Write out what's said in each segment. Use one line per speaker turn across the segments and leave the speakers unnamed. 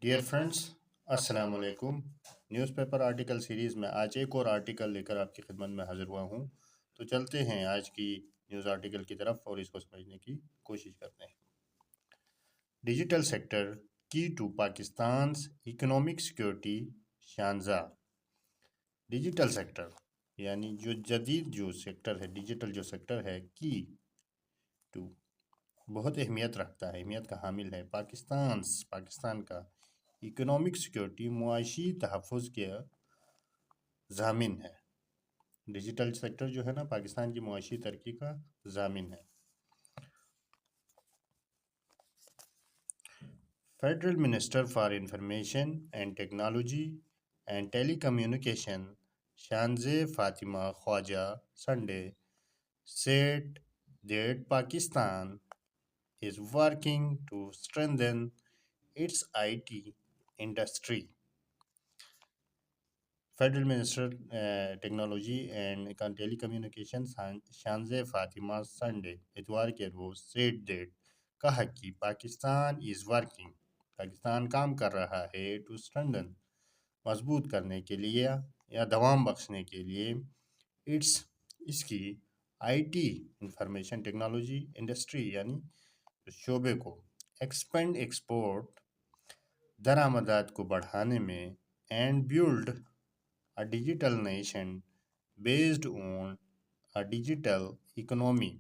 Dear friends, السلام علیکم۔ News paper article series میں آج ایک اور آرٹیکل لے کر آپ کی خدمت میں حاضر ہوا ہوں۔ تو چلتے ہیں آج کی نیوز آرٹیکل کی طرف اور اس کو سمجھنے کی کوشش کرتے ہیں۔ Digital sector key to Pakistan's economic security شانزہ۔ ڈیجیٹل سیکٹر یعنی جو جدید جو سیکٹر ہے، ڈیجیٹل جو سیکٹر ہے کی ٹو بہت اہمیت رکھتا ہے، اہمیت کا حامل ہے۔ پاکستان کا اکنامک سیکورٹی معاشی تحفظ کے ضامن ہے۔ ڈیجیٹل سیکٹر جو ہے نا پاکستان کی معاشی ترقی کا ضامن ہے۔ Federal minister for information and technology and telecommunication شانزے Fatima Khawaja Sunday said that Pakistan is working to strengthen its IT industry. Federal minister technology and telecommunication شانزے فاطمہ Sunday اتوار کے روز said that کہا کہ پاکستان کام کر رہا ہے to strengthen مضبوط کرنے کے لیے یا دوام بخشنے کے لیے اس کی I T information technology industry یعنی شعبے کو ایکسپورٹ درآمدات کو بڑھانے میں and build a digital nation based on a digital economy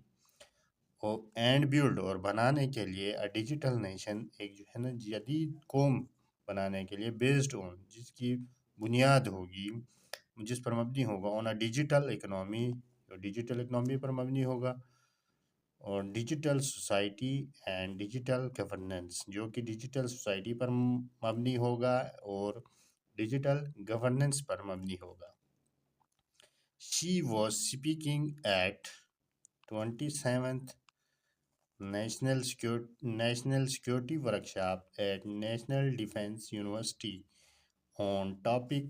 and build اور بنانے کے لیے ڈیجیٹل نیشن ایک جو ہے نا جدید قوم بنانے کے لیے بیسڈ آن جس کی بنیاد ہوگی جس پر مبنی ہوگا آن ڈیجیٹل اکنامی پر مبنی ہوگا اور digital society and digital governance جو کہ ڈیجیٹل سوسائٹی پر مبنی ہوگا اور ڈیجیٹل گورننس پر مبنی ہوگا۔ She was speaking at 27th National Security Workshop at National Defense University on topic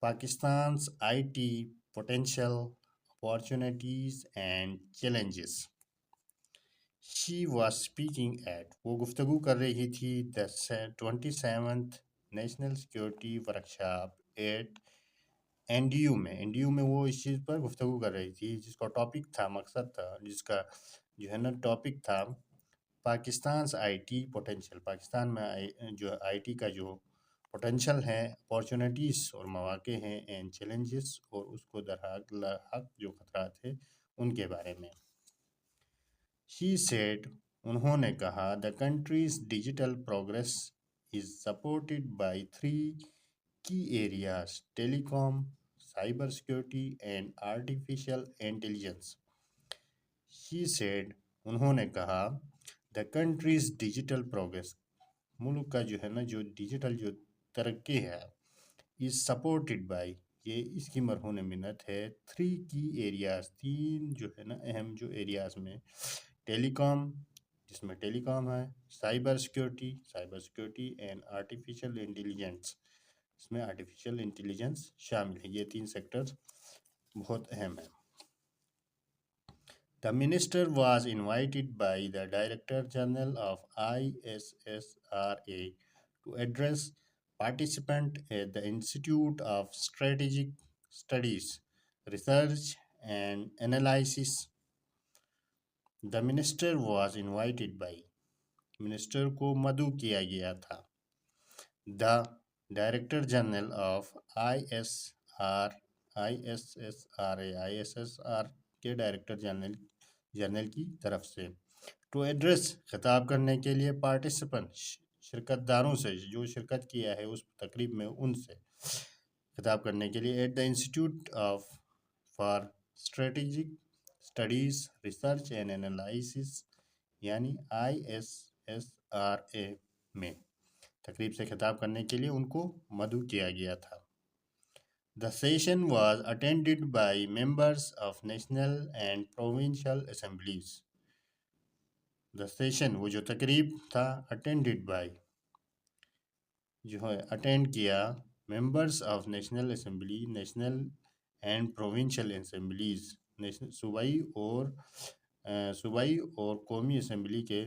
Pakistan's IT potential, opportunities and challenges. She was speaking at وہ گفتگو کر رہی تھی 27th national security workshop at NDU میں وہ اس چیز پر گفتگو کر رہی تھی جس کا ٹاپک تھا، مقصد تھا، جس کا جو ہے نا ٹاپک تھا پاکستان's IT پوٹینشیل، پاکستان میں جو آئی ٹی کا جو پوٹینشیل ہے، اپارچونیٹیز اور مواقع ہیں، اینڈ چیلنجز اور اس کو درحق جو خطرات ہیں ان کے بارے میں۔ She said انہوں نے کہا the country's digital progress is supported by 3 key areas: telecom, cyber security and artificial intelligence. She said انہوں نے کہا the country's digital progress ملک کا جو ہے نا جو ڈیجیٹل جو ترقی ہے is supported by یہ اس کی مرہون منت ہے 3 key areas 3 جو ہے نا اہم جو ایریاز میں ٹیلی کام جس میں ٹیلی کام ہے، cyber security and artificial intelligence اس میں آرٹیفیشل انٹیلیجنس شامل ہے۔ یہ 3 سیکٹرز بہت اہم ہیں۔ The minister was invited by the Director General of ISSRA to address participants at the Institute of Strategic Studies, Research and Analysis. The minister was invited by minister کو مدعو کیا گیا تھا the director general of ISSRA کے director general کی طرف سے to address خطاب کرنے کے لیے پارٹیسپنٹ شرکت داروں سے جو شرکت کیا ہے اس تقریب میں ان سے خطاب کرنے کے لیے at the institute for strategic studies research and analysis یعنی ISSRA میں تقریب سے خطاب کرنے کے لیے ان کو مدعو کیا گیا تھا۔ The session was attended by members of national and provincial assemblies. The session وہ جو تقریب تھا attended by جو ہے اٹینڈ کیا members of national assembly national and provincial assemblies صوبائی اور قومی اسمبلی کے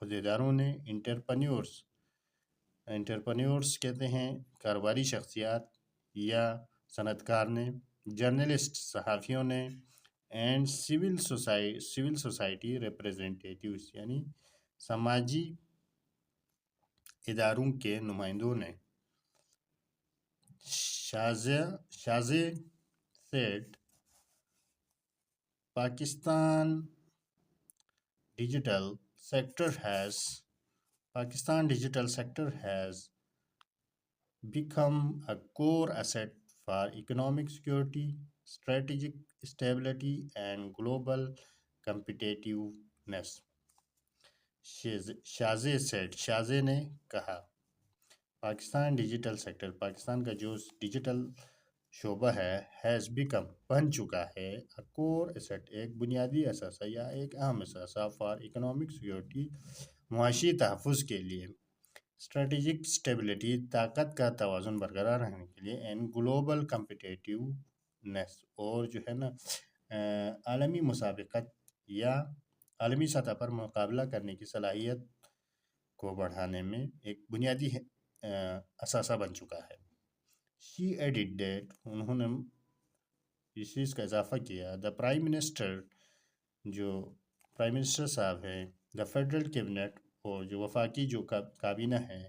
عہدیداروں نے انٹرپرینیورز انٹرپرینورس کہتے ہیں کاروباری شخصیات یا صنعت کار نے، جرنلسٹ صحافیوں نے، اینڈ سول سوسائٹی ریپریزنٹیٹیوز یعنی سماجی اداروں کے نمائندوں نے۔ شازے said Pakistan digital sector has become a core asset for economic security, strategic stability, and global competitiveness. شازے نے کہا پاکستان ڈیجیٹل سیکٹر، پاکستان کا جو ڈیجیٹل شعبہ ہے ہیز بیکم بن چکا ہے کور ایسٹ ایک بنیادی اثاثہ یا ایک اہم اثاثہ فار اکنامک سیکورٹی معاشی تحفظ کے لیے، اسٹریٹجک اسٹیبلٹی طاقت کا توازن برقرار رکھنے کے لیے، اینڈ گلوبل کمپیٹیٹیونیس اور جو ہے نا عالمی مسابقت یا عالمی سطح پر مقابلہ کرنے کی صلاحیت کو بڑھانے میں ایک بنیادی اثاثہ بن چکا ہے۔ She added that انہوں نے اس چیز کا اضافہ کیا دا پرائم منسٹر جو پرائم منسٹر صاحب ہیں، دا فیڈرل کیبنٹ اور جو وفاقی جو کابینہ ہے،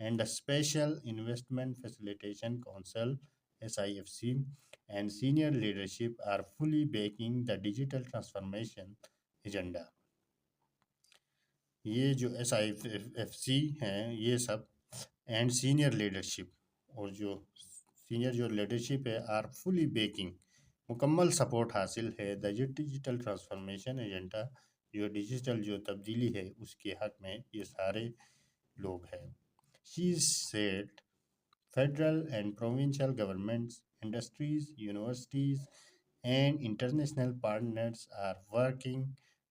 and the special investment facilitation council SIFC and senior leadership are fully backing the digital transformation agenda. یہ جو SIFC ہیں یہ سب اینڈ سینئر لیڈرشپ اور جو سینئر جو لیڈرشپ ہے آر فلی بیکنگ مکمل سپورٹ حاصل ہے دا ڈیجیٹل ٹرانسفارمیشن ایجنڈا، جو ڈیجیٹل جو تبدیلی ہے اس کے حق میں یہ سارے لوگ ہیں۔ She said federal and provincial governments, industries, universities and international partners are working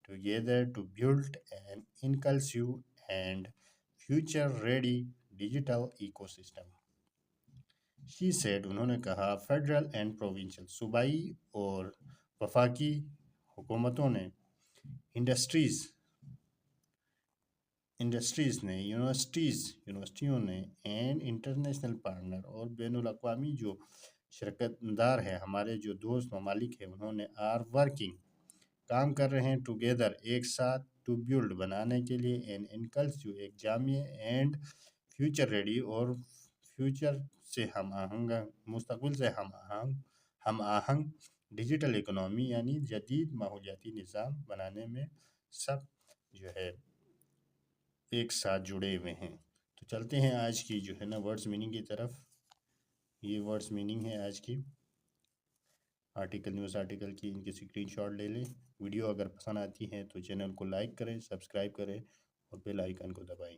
together to build an inclusive and future-ready digital ecosystem. She said انہوں نے کہا فیڈرل اینڈ پروونشل صوبائی اور وفاقی حکومتوں نے، انڈسٹریز نے، یونیورسٹیوں نے، اینڈ انٹرنیشنل پارٹنر اور بین الاقوامی جو شرکت دار ہیں، ہمارے جو دوست ممالک ہیں، انہوں نے آر ورکنگ کام کر رہے ہیں ٹوگیدر ایک ساتھ ٹو بیلڈ بنانے کے لیے این انکلسیو ایک جامع اینڈ فیوچر ریڈی اور فیوچر سے ہم آہنگ مستقبل سے ہم آہنگ ڈیجیٹل اکنامی یعنی جدید ماحولیاتی نظام بنانے میں سب جو ہے ایک ساتھ جڑے ہوئے ہیں۔ تو چلتے ہیں آج کی جو ہے نا ورڈز میننگ کی طرف۔ یہ ورڈز میننگ ہے آج کی نیوز آرٹیکل کی، ان کی اسکرین شاٹ لے لیں۔ ویڈیو اگر پسند آتی ہے تو چینل کو لائک کریں، سبسکرائب کریں اور بیل آئیکن کو دبائیں۔